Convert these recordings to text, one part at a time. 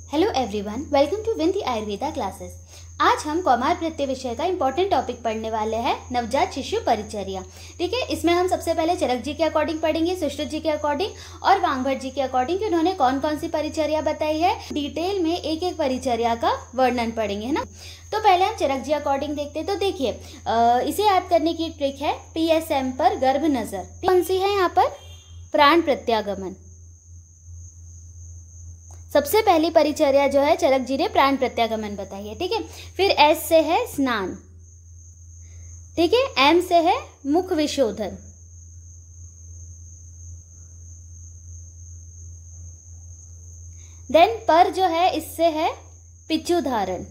Hello everyone, welcome to Vindi Ayurveda classes. आज हम कौमार प्रत्यय विषय का इंपॉर्टेंट टॉपिक पढ़ने वाले हैं, नवजात शिशु परिचर्या। ठीक है, इसमें हम सबसे पहले चरक जी के अकॉर्डिंग पढ़ेंगे, सुश्रुत जी के अकॉर्डिंग और वांगभट जी के अकॉर्डिंग कि उन्होंने कौन कौन सी परिचर्या बताई है। डिटेल में एक एक परिचर्या का वर्णन पढ़ेंगे, है ना। तो पहले हम चरक जी अकॉर्डिंग देखते हैं। तो देखिए, इसे याद करने की ट्रिक है PSM पर गर्भ नजर। कौन सी है यहाँ पर? प्राण प्रत्यागमन। सबसे पहली परिचर्या जो है चरक जी ने प्राण प्रत्यागमन बताई है। ठीक है, फिर S से है स्नान। ठीक है, M से है मुख विशोधन। देन पर जो है इससे है पिच्चू धारण।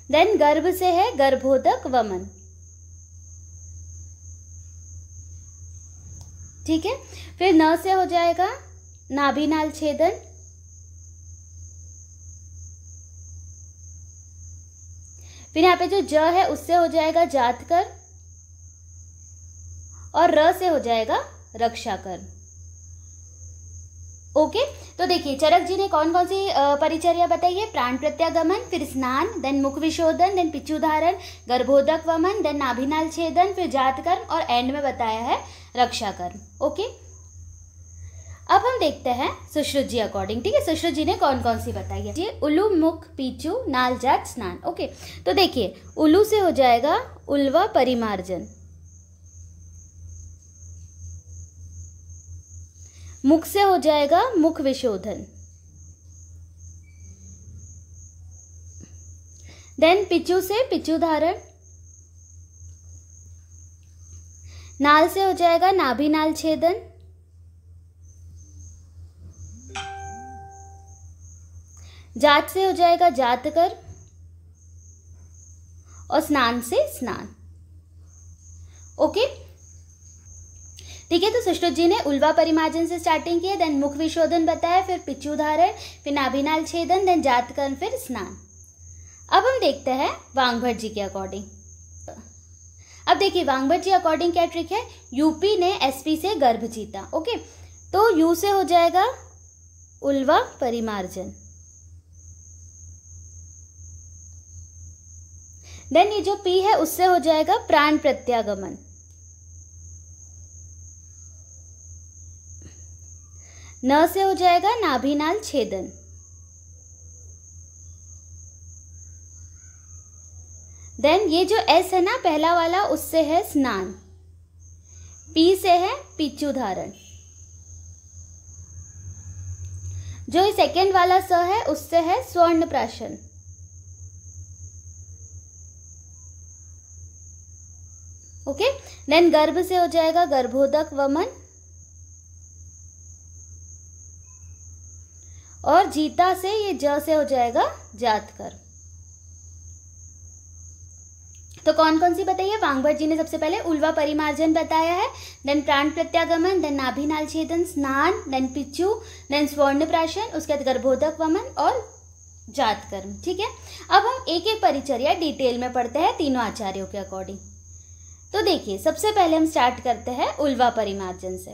देन गर्भ से है गर्भोदक वमन। ठीक है, फिर न से हो जाएगा नाभिनाल छेदन। फिर यहाँ पे जो ज है उससे हो जाएगा जातकर और र से हो जाएगा रक्षाकर। ओके, तो देखिए चरक जी ने कौन कौन सी परिचर्या बताई है। प्राण प्रत्यागमन, फिर स्नान, देन मुख विशोधन, देन पिच्चू धारण, गर्भोदक वमन, देन नाभिनाल छेदन, फिर जातकर्म और एंड में बताया है रक्षाकर्म। ओके, अब हम देखते हैं सुश्रुत जी अकॉर्डिंग। ठीक है, सुश्रुत जी ने कौन कौन सी बताई है। जी, उलू, मुख, पीचू, नाल, जात, स्नान। ओके, तो देखिए उलू से हो जाएगा उल्वा परिमार्जन। मुख से हो जाएगा मुख विशोधन। देन पिच्चू से पिच्चू धारण। नाल से हो जाएगा नाभिनाल छेदन। जात से हो जाएगा जातकर और स्नान से स्नान। ओके, ठीक है। तो सुश्रुत जी ने उल्वा परिमार्जन से स्टार्टिंग की है, देन मुख विशोधन बताया, फिर पिच्चू धारण, फिर नाभिनाल छेदन, देन जातकर्म, फिर स्नान। अब हम देखते हैं वांगभट जी के अकॉर्डिंग। अब देखिए वांगभट जी अकॉर्डिंग क्या ट्रिक है। यूपी ने SP से गर्भ जीता। ओके, तो यू से हो जाएगा उल्वा परिमार्जन। देन ये जो P है उससे हो जाएगा प्राण प्रत्यागमन। न से हो जाएगा नाभिनाल छेदन। देन ये जो S है ना पहला वाला, उससे है स्नान। P से है पिच्चू धारण। जो सेकेंड वाला स है उससे है स्वर्ण प्राशन। ओके, देन गर्भ से हो जाएगा गर्भोदक वमन और जीता से ये ज से हो जाएगा जातकर। तो कौन कौन सी बताइए। वांगभट जी ने सबसे पहले उल्वा परिमार्जन बताया है, देन प्राण प्रत्यागमन, देन नाभिनाल छेदन, स्नान, देन पिच्चू, देन स्वर्ण प्राशन, उसके बाद गर्भोदक वमन और जातकर्म। ठीक है, अब हम एक एक परिचर्या डिटेल में पढ़ते हैं तीनों आचार्यों के अकॉर्डिंग। तो देखिए सबसे पहले हम स्टार्ट करते हैं उल्वा परिमार्जन से।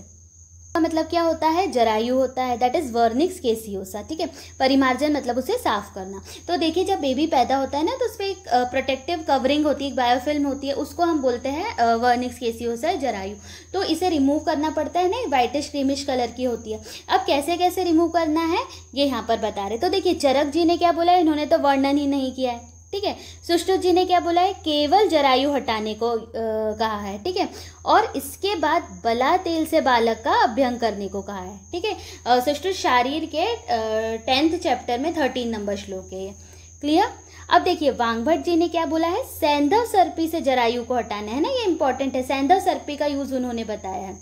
मतलब क्या होता है? जरायु होता है, दैट इज वर्निक्स केसियोसा। ठीक है, परिमार्जन मतलब उसे साफ करना। तो देखिए जब बेबी पैदा होता है ना तो उसपे एक प्रोटेक्टिव कवरिंग होती है, एक बायोफिल्म होती है, उसको हम बोलते हैं वर्निक्स केसियोसा, जरायु। तो इसे रिमूव करना पड़ता है ना, व्हाइटिश क्रीमिश कलर की होती है। अब कैसे कैसे रिमूव करना है ये यहाँ पर बता रहे। तो देखिए चरक जी ने क्या बोला है, इन्होंने तो वर्णन ही नहीं किया है। ठीक है, सुश्रुत जी ने क्या बोला है, केवल जरायु हटाने को कहा है। ठीक है, और इसके बाद बला तेल से बालक का अभ्यंग करने को कहा है। ठीक है, सुश्रुत शारीर के 10th चैप्टर में 13 नंबर श्लोक है ये। क्लियर। अब देखिए वांगभट जी ने क्या बोला है, सैंधव सर्पी से जरायु को हटाना है ना, ये इंपॉर्टेंट है। सैंधव सर्पी का यूज उन्होंने बताया है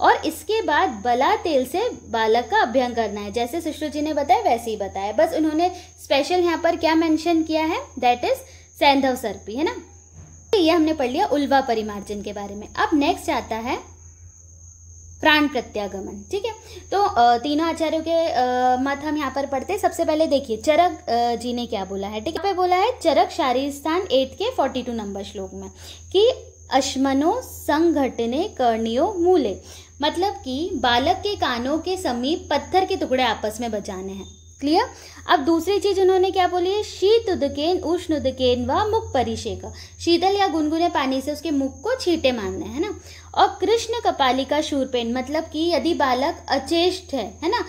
और इसके बाद बला तेल से बालक का अभ्यंग करना है। जैसे सुश्रुत जी ने बताया वैसे ही बताया, बस उन्होंने स्पेशल यहाँ पर क्या मेंशन किया है, दैट इज सैंधव सर्पी, है ना। ये हमने पढ़ लिया उल्वा परिमार्जन के बारे में। अब नेक्स्ट आता है प्राण प्रत्यागमन। ठीक है, तो तीनों आचार्यों के मत हम यहाँ पर पढ़ते हैं। सबसे पहले देखिए चरक जी ने क्या बोला है। ठीक है, बोला है चरक शारीर स्थान 8 के 42 नंबर श्लोक में कि अश्मनो संघटने कर्णियो मूले मतलब कि बालक के कानों के समीप पत्थर के टुकड़े आपस में बजाने हैं। क्लियर। अब दूसरी चीज उन्होंने क्या बोली है, शीत उदकेन उष्ण उदकेन व मुख परिषेक, शीतल या गुनगुने पानी से उसके मुख को छींटे मारने, है ना। और कृष्ण कपालिका शूरपेन, मतलब कि यदि बालक अचेष्ट है ना,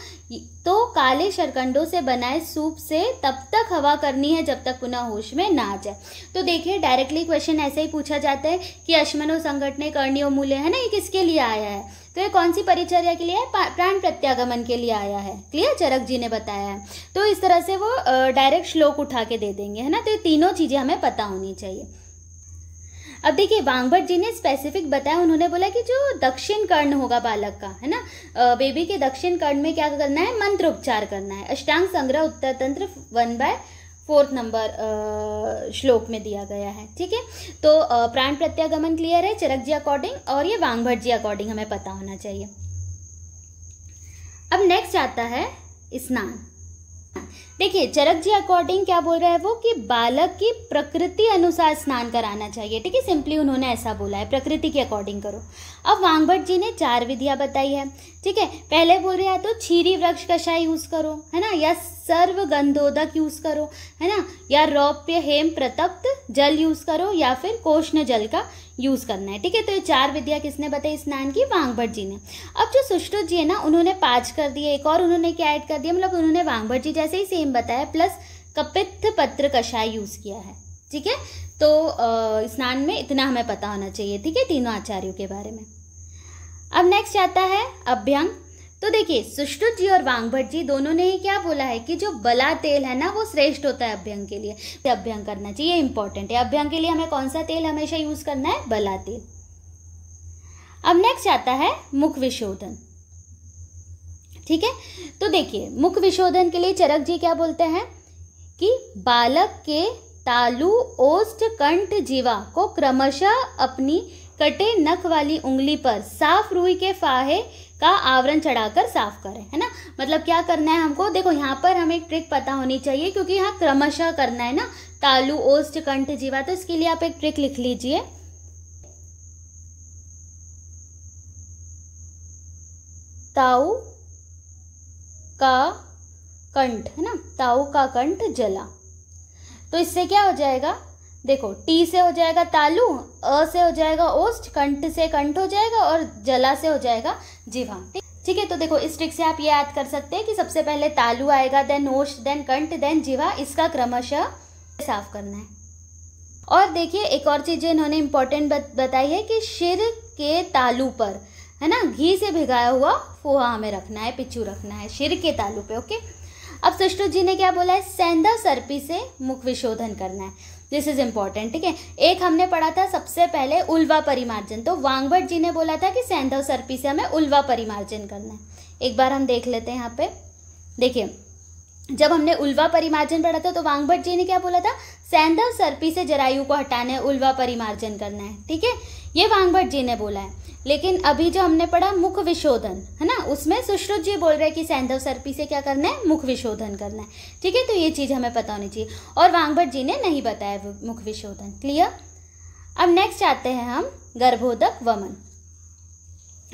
तो काले शरकंडों से बनाए सूप से तब तक हवा करनी है जब तक पुनः होश में ना आ जाए। तो देखिए डायरेक्टली क्वेश्चन ऐसे ही पूछा जाता है कि अश्मनो संघटने कर्णियो मूल्य, है ना, ये किसके लिए आया है, तो ये कौन सी परिचर्या के लिए है, प्राण प्रत्यागमन के लिए आया है। क्लियर, चरक जी ने बताया है। तो इस तरह से वो डायरेक्ट श्लोक उठा के दे देंगे, है ना। तो ये तीनों चीजें हमें पता होनी चाहिए। अब देखिए वांगभट जी ने स्पेसिफिक बताया, उन्होंने बोला कि जो दक्षिण कर्ण होगा बालक का, है ना, बेबी के दक्षिण कर्ण में क्या करना है, मंत्र उपचार करना है। अष्टांग संग्रह उत्तर तंत्र 1/4 नंबर श्लोक में दिया गया है। ठीक है, तो प्राण प्रत्यागमन क्लियर है चरक जी अकॉर्डिंग, और ये वांगभट जी अकॉर्डिंग हमें पता होना चाहिए। अब नेक्स्ट आता है स्नान। देखिए चरक जी अकॉर्डिंग क्या बोल रहा है वो, कि बालक की प्रकृति अनुसार स्नान कराना चाहिए। ठीक है, सिंपली उन्होंने ऐसा बोला है, प्रकृति के अकॉर्डिंग करो। अब वांगभट जी ने 4 विधियां बताई है। ठीक है, पहले बोल रहे हैं तो छीरी वृक्ष कषाय यूज करो, है ना, या सर्व गंधोदक यूज करो, है ना, या रौप्य हेम प्रतप्त जल यूज करो, या फिर कोष्ण जल का यूज करना है। ठीक है, तो ये 4 विधियां किसने बताई स्नान की, वांगभट जी ने। अब जो सुश्रुत जी है ना, उन्होंने 5 कर दिए, एक और उन्होंने क्या ऐड कर दिया, मतलब उन्होंने वांगभट जी जैसे ही सेम बताया, प्लस कपित्थ पत्र कषाय यूज किया है। ठीक है, तो स्नान में इतना हमें पता होना चाहिए। ठीक है, तीनों आचार्यों के बारे में। अब नेक्स्ट आता है अभ्यंग। तो देखिए सुश्रुत जी और वांगभट जी दोनों ने ही क्या बोला है कि जो बला तेल है ना वो श्रेष्ठ होता है अभ्यंग के लिए, अभ्यंग करना चाहिए, इंपॉर्टेंट है। अभ्यंग के लिए हमें कौन सा तेल हमेशा यूज करना है, बला तेल। अब नेक्स्ट आता है मुख विशोधन। ठीक है, तो देखिए मुख विशोधन के लिए चरक जी क्या बोलते हैं कि बालक के तालु ओष्ठ कंठ जीवा को क्रमशः अपनी कटे नख वाली उंगली पर साफ रुई के फाहे का आवरण चढ़ाकर साफ करें, है ना। मतलब क्या करना है हमको, देखो यहाँ पर हमें एक ट्रिक पता होनी चाहिए, क्योंकि यहाँ क्रमशः करना है ना, तालु ओष्ठ कंठ जीवा, तो इसके लिए आप एक ट्रिक लिख लीजिए। ताऊ का कंठ, है ना, ताऊ का कंठ जला। तो इससे क्या हो जाएगा, देखो टी से हो जाएगा तालु, अ से हो जाएगा ओष्ठ, कंठ से कंठ हो जाएगा, और जला से हो जाएगा जिह्वा। ठीक है, तो देखो इस ट्रिक से आप ये याद कर सकते हैं कि सबसे पहले तालु आएगा, देन ओष्ठ, देन कंठ, देन जिह्वा, इसका क्रमशः साफ करना है। और देखिए एक और चीज इन्होंने इंपॉर्टेंट बताई है कि शिर के तालु पर, है ना, घी से भिगाया हुआ पोहा हमें रखना है, पिच्चू रखना है शिर के तालु पे। ओके, अब सुश्रुत जी ने क्या बोला है, सैंधव सर्पी से मुख विशोधन करना है। This is important. ठीक है, एक हमने पढ़ा था सबसे पहले उल्वा परिमार्जन, तो वांगभट जी ने बोला था कि सैंधव सर्पी से हमें उल्वा परिमार्जन करना है। एक बार हम देख लेते हैं यहाँ पे। देखिए जब हमने उल्वा परिमार्जन पढ़ा था तो वांगभट जी ने क्या बोला था, सैंधव सर्पी से जरायु को हटाना है, उल्वा परिमार्जन करना है। ठीक है, ये वांगभट जी ने बोला है। लेकिन अभी जो हमने पढ़ा मुख विशोधन, है ना, उसमें सुश्रुत जी बोल रहे हैं कि सैंधव सर्पी से क्या करना है, मुख विशोधन करना है। ठीक है, तो ये चीज हमें पता होनी चाहिए, और वांगभट जी ने नहीं बताया मुख विशोधन। क्लियर। अब नेक्स्ट आते हैं हम गर्भोदक वमन।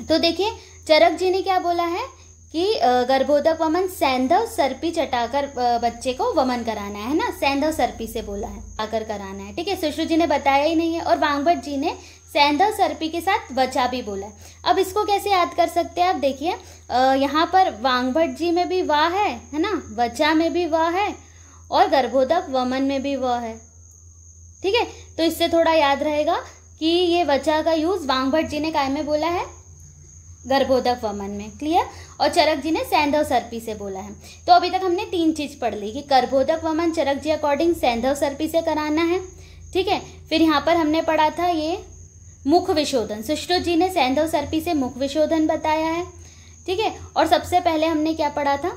तो देखिए चरक जी ने क्या बोला है कि गर्भोदक वमन सैंधव सर्पी चटाकर बच्चे को वमन कराना है ना, सैंधव सर्पी से बोला है, आकर कराना है। ठीक है, सुश्रुत जी ने बताया ही नहीं है, और वांगभट जी ने सैंधव सर्पी के साथ वचा भी बोला है। अब इसको कैसे याद कर सकते हैं आप, देखिए यहाँ पर वांगभट जी में भी वाह है ना, वचा में भी वाह है, और गर्भोदक वमन में भी वाह है। ठीक है, तो इससे थोड़ा याद रहेगा कि ये वचा का यूज वांगभट जी ने काय में बोला है, गर्भोदक वमन में। क्लियर। और चरक जी ने सैंधव सर्पी से बोला है। तो अभी तक हमने 3 चीज पढ़ ली कि गर्भोदक वमन चरक जी अकॉर्डिंग सैंधव सर्पी से कराना है। ठीक है, फिर यहाँ पर हमने पढ़ा था ये मुख विशोधन, सुश्रुत जी ने सैंधव सर्पी से मुख विशोधन बताया है। ठीक है, और सबसे पहले हमने क्या पढ़ा था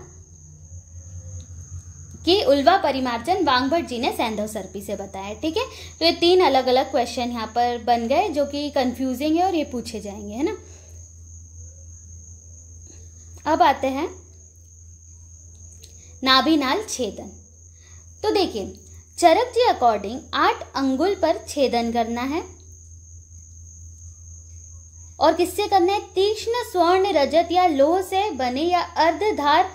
कि उल्वा परिमार्जन वांगभट जी ने सैंधव सर्पी से बताया। ठीक है, तो ये 3 अलग अलग क्वेश्चन यहाँ पर बन गए जो कि कंफ्यूजिंग है और ये पूछे जाएंगे, है ना। अब आते हैं नाभिनाल छेदन। तो देखिए चरक जी अकॉर्डिंग 8 अंगुल पर छेदन करना है, और किससे करना है? तीक्ष्ण स्वर्ण रजत या लोह से बने या अर्धधार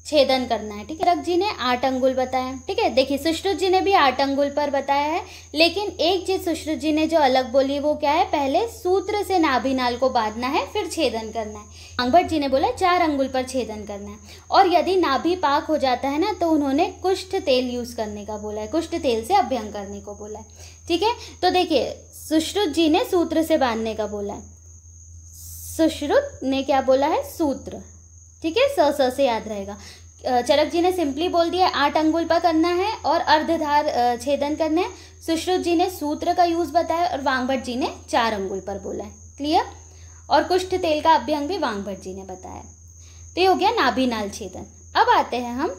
छेदन करना है। ठीक है, चरक जी ने 8 अंगुल बताया। ठीक है, देखिए सुश्रुत जी ने भी 8 अंगुल पर बताया है, लेकिन एक चीज सुश्रुत जी ने जो अलग बोली वो क्या है? पहले सूत्र से नाभिनाल को बांधना है, फिर छेदन करना है। वांगभट जी ने बोला 4 अंगुल पर छेदन करना है, और यदि नाभि पाक हो जाता है ना, तो उन्होंने कुष्ठ तेल यूज करने का बोला है, कुष्ठ तेल से अभ्यंग करने को बोला है। ठीक है, तो देखिए सुश्रुत जी ने सूत्र से बांधने का बोला है, सुश्रुत ने क्या बोला है? सूत्र। ठीक है, स से याद रहेगा। चरक जी ने सिंपली बोल दिया 8 अंगुल पर करना है और अर्धधार छेदन करना है। सुश्रुत जी ने सूत्र का यूज बताया और वांगभट जी ने 4 अंगुल पर बोला है। क्लियर? और कुष्ठ तेल का अभ्यंग भी वांगभट जी ने बताया। तो ये हो गया नाभिनाल छेदन। अब आते हैं हम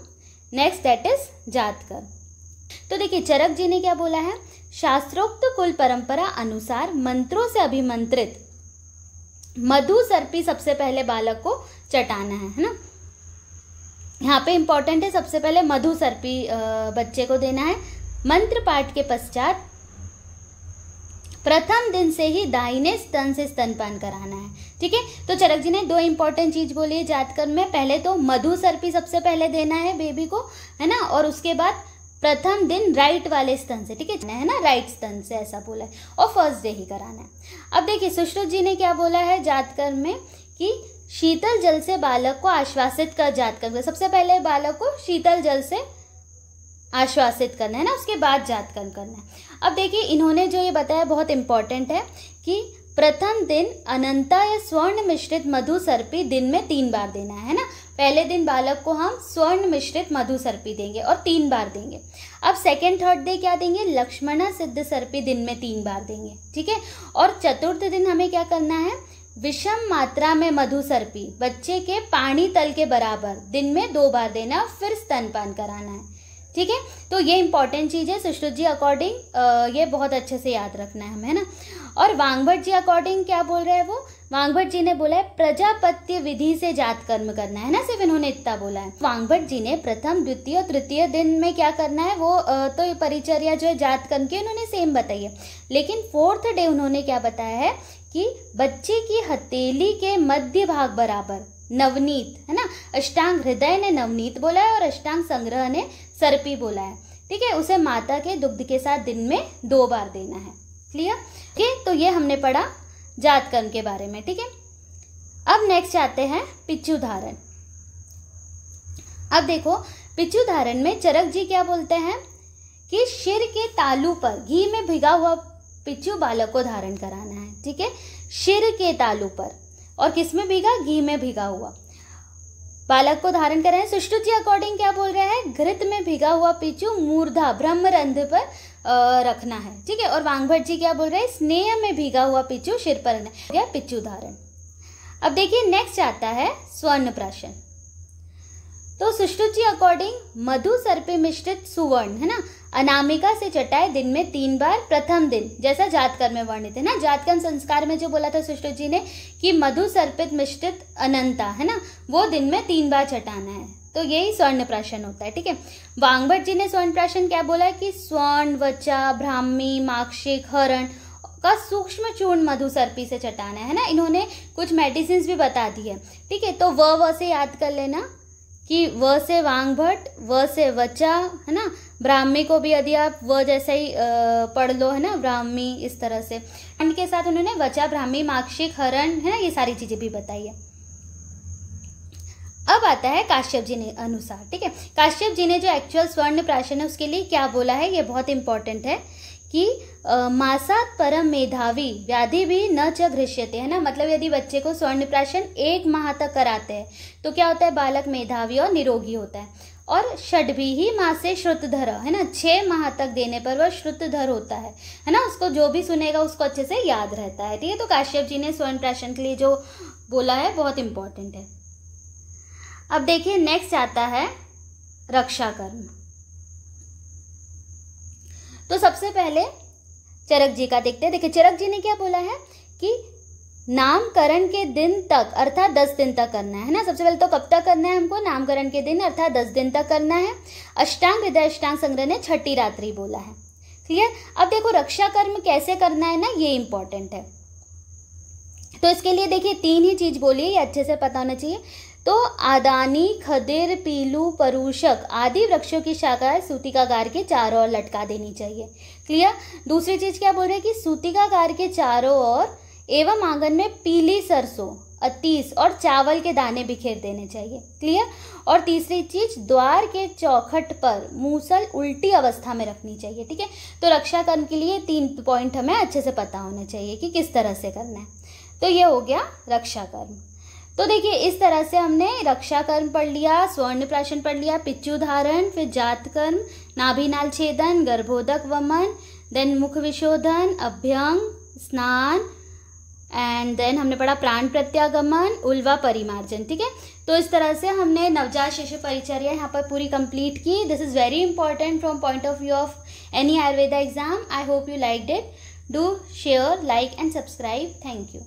नेक्स्ट, दैट इज जातकर्म। तो देखिए चरक जी ने क्या बोला है? शास्त्रोक्त कुल परंपरा अनुसार मंत्रों से अभिमंत्रित मधु सर्पी सबसे पहले बालक को चटाना है ना। यहाँ पे इंपॉर्टेंट है, सबसे पहले मधु सर्पी बच्चे को देना है। मंत्र पाठ के पश्चात प्रथम दिन से ही दाहिने स्तन से स्तनपान कराना है। ठीक है, तो चरक जी ने 2 इंपॉर्टेंट चीज बोली है जातकर्म में। पहले तो मधु सर्पी सबसे पहले देना है बेबी को, है ना, और उसके बाद प्रथम दिन राइट वाले स्तन से, ठीक है ना, राइट स्तन से, ऐसा बोला है, और फर्स्ट डे ही कराना है। अब देखिए सुश्रुत जी ने क्या बोला है जातकर्म में कि शीतल जल से बालक को आश्वासित कर जातकर्म। सबसे पहले बालक को शीतल जल से आश्वासित करना है ना, उसके बाद जातकर्म करना है। अब देखिए इन्होंने जो ये बताया बहुत इंपॉर्टेंट है कि प्रथम दिन अनंता या स्वर्ण मिश्रित मधु सर्पी दिन में 3 बार देना है ना। पहले दिन बालक को हम स्वर्ण मिश्रित मधु सर्पी देंगे और 3 बार देंगे। अब सेकेंड थर्ड डे क्या देंगे? लक्ष्मणा सिद्ध सर्पी दिन में 3 बार देंगे। ठीक है, और चतुर्थ दिन हमें क्या करना है? विषम मात्रा में मधु सर्पी बच्चे के पानी तल के बराबर दिन में 2 बार देना, फिर स्तनपान कराना है। ठीक है, तो ये इंपॉर्टेंट चीज है सुश्रुत जी अकॉर्डिंग, ये बहुत अच्छे से याद रखना है हमें, है ना। और वांगभट जी अकॉर्डिंग क्या बोल रहे हैं वो? वांगभट जी ने बोला है प्रजापत्य विधि से जातकर्म करना है ना, सिर्फ इन्होंने इतना बोला है। वांगभट जी ने प्रथम द्वितीय और तृतीय दिन में क्या करना है वो तो ये परिचर्या जो है जातकर्म की उन्होंने सेम बताई है, लेकिन 4th डे उन्होंने क्या बताया है कि बच्चे की हथेली के मध्य भाग बराबर नवनीत, है ना, अष्टांग हृदय ने नवनीत बोला है और अष्टांग संग्रह ने सर्पी बोला है। ठीक है, उसे माता के दुग्ध के साथ दिन में 2 बार देना है। क्लियर? ठीक है, तो ये हमने पढ़ा जातकर्म के बारे में। ठीक है, अब नेक्स्ट आते हैं पिच्चू धारण। अब देखो पिच्चू धारण में चरक जी क्या बोलते हैं कि शिर के तालू पर घी में भिगा हुआ पिच्चू बालक को धारण कराना है। ठीक है, शिर के तालू पर, और किस में भीगा? घी में भिगा हुआ बालक को धारण कराएं। सुश्रुत जी अकॉर्डिंग क्या बोल रहे हैं? घृत में भिगा हुआ पिच्चू मूर्धा ब्रह्मरंध्र पर रखना है। ठीक है, और वांगभट जी क्या बोल रहे हैं? स्नेह में भीगा हुआ पिच्चू शिर पर रखना है, या पिच्चू धारण। अब देखिए नेक्स्ट आता है स्वर्ण प्राशन। तो सुश्रुत जी अकॉर्डिंग मधु सर्पी मिश्रित सुवर्ण, है ना, अनामिका से चटाए दिन में 3 बार प्रथम दिन, जैसा जातकर्म में वर्णित है ना। जातकर्म संस्कार में जो बोला था सुश्रुत जी ने कि मधु सर्पित मिश्रित अनंता, है ना, वो दिन में 3 बार चटाना है, तो यही स्वर्ण प्राशन होता है। ठीक है, वांगभट जी ने स्वर्ण प्राशन क्या बोला है कि स्वर्ण, वचा, ब्राह्मी, माक्षिक, हरण का सूक्ष्म चूर्ण मधु सर्पी से चटाना है ना। इन्होंने कुछ मेडिसिन भी बता दी है। ठीक है, तो व से याद कर लेना कि व से वांगभट, व से वचा, है ना, ब्राह्मी को भी यदि आप व जैसा ही पढ़ लो, है ना, ब्राह्मी इस तरह से। इनके साथ उन्होंने वचा, ब्राह्मी, माक्षिक, हरण, है ना, ये सारी चीजें भी बताई है। अब आता है काश्यप जी ने अनुसार। ठीक है, काश्यप जी ने जो एक्चुअल स्वर्ण प्राशन है उसके लिए क्या बोला है, ये बहुत इंपॉर्टेंट है कि मासात परम मेधावी व्याधि भी न च घृष्यते, है ना, मतलब यदि बच्चे को स्वर्ण प्राशन 1 माह तक कराते हैं तो क्या होता है? बालक मेधावी और निरोगी होता है। और षड्भी ही माँ से श्रुतधर, है ना, 6 माह तक देने पर वह श्रुतधर होता है ना, उसको जो भी सुनेगा उसको अच्छे से याद रहता है। ठीक है, तो काश्यप जी ने स्वर्ण प्राशन के लिए जो बोला है बहुत इंपॉर्टेंट है। अब देखिए नेक्स्ट आता है रक्षा कर्म। तो सबसे पहले चरक जी का देखते हैं। देखिए चरक जी ने क्या बोला है कि नामकरण के दिन तक अर्थात 10 दिन तक करना है ना। सबसे पहले तो कब तक करना है हमको? नामकरण के दिन अर्थात 10 दिन तक करना है। अष्टांग हृदय अष्टांग संग्रह ने छठी रात्रि बोला है। क्लियर? अब देखो रक्षा कर्म कैसे करना है ना, ये इंपॉर्टेंट है। तो इसके लिए देखिए 3 ही चीज़ बोली है, ये अच्छे से पता होना चाहिए। तो आदानी, खदिर, पीलू, परूषक आदि वृक्षों की शाखाएं सूतिकागार के चारों ओर लटका देनी चाहिए। क्लियर। दूसरी चीज क्या बोल रहे हैं कि सूतिकागार के चारों ओर एवं आंगन में पीली सरसों, अतीस और चावल के दाने बिखेर देने चाहिए। क्लियर। और तीसरी चीज, द्वार के चौखट पर मूसल उल्टी अवस्था में रखनी चाहिए। ठीक है। तो रक्षा कर्म के लिए 3 पॉइंट हमें अच्छे से पता होने चाहिए कि किस तरह से करना है। तो ये हो गया रक्षा कर्म। तो देखिए इस तरह से हमने रक्षा कर्म पढ़ लिया, स्वर्ण प्राशन पढ़ लिया, पिच्चू धारण, फिर जात कर्म, नाभिनाल छेदन, गर्भोदक वमन, देन मुख विशोधन, अभ्यंग, स्नान, एंड देन हमने पढ़ा प्राण प्रत्यागमन, उल्वा परिमार्जन। ठीक है। तो इस तरह से हमने नवजात शिशु परिचर्या यहाँ पर पूरी कंप्लीट की। This is very important from point of view of any Ayurveda exam. I hope you liked it. Do share, like and subscribe. Thank you.